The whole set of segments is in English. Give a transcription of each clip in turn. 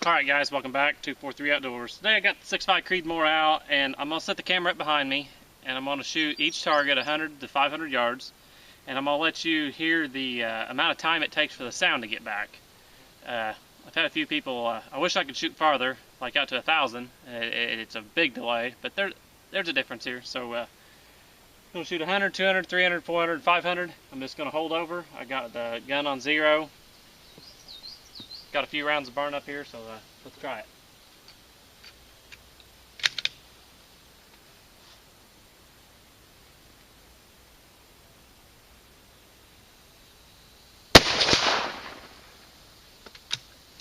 Alright guys, welcome back to 6.5 Outdoors. Today I got the 6.5 Creedmoor out, and I'm going to set the camera up behind me, and I'm going to shoot each target 100 to 500 yards, and I'm going to let you hear the amount of time it takes for the sound to get back. I've had a few people, I wish I could shoot farther, like out to 1,000. It's a big delay, but there's a difference here. So I'm going to shoot 100, 200, 300, 400, 500. I'm just going to hold over. I got the gun on 0. Got a few rounds of burn up here, so let's try it.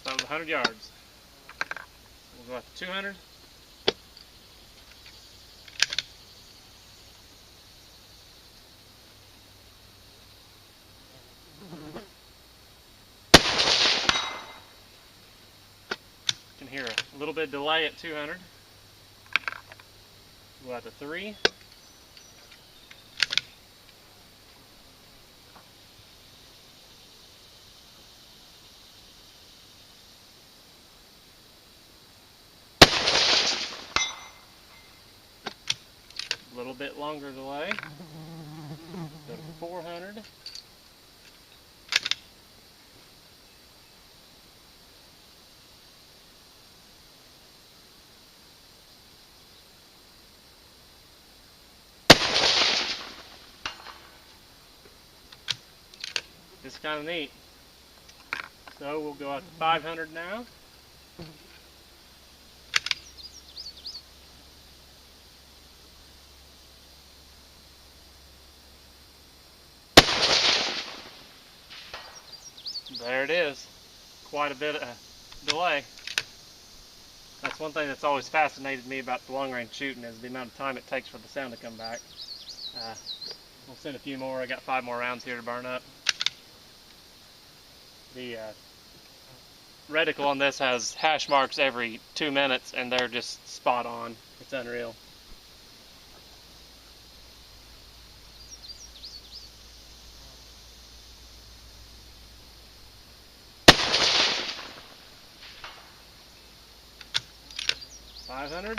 So that was 100 yards. We'll go out to 200. You can hear a little bit of delay at 200. Go out to 3. A little bit longer delay. Go to 400. This is kind of neat. So we'll go out to 500 now. There it is. Quite a bit of delay. That's one thing that's always fascinated me about the long range shooting, is the amount of time it takes for the sound to come back. We'll send a few more. I got 5 more rounds here to burn up. The reticle on this has hash marks every 2 minutes, and they're just spot on. It's unreal. $500.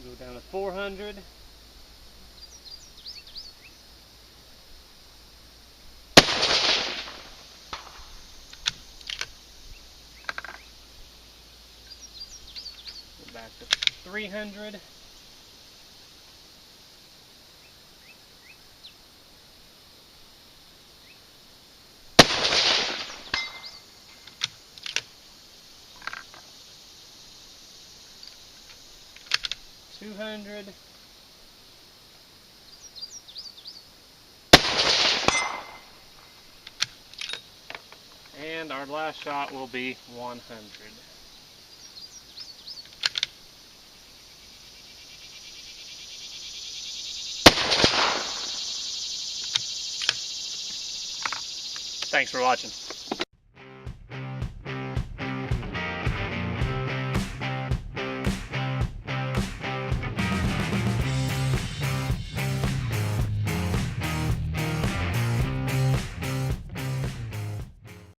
Go down to 400. Go back to 300. $200. And our last shot will be 100. Thanks for watching.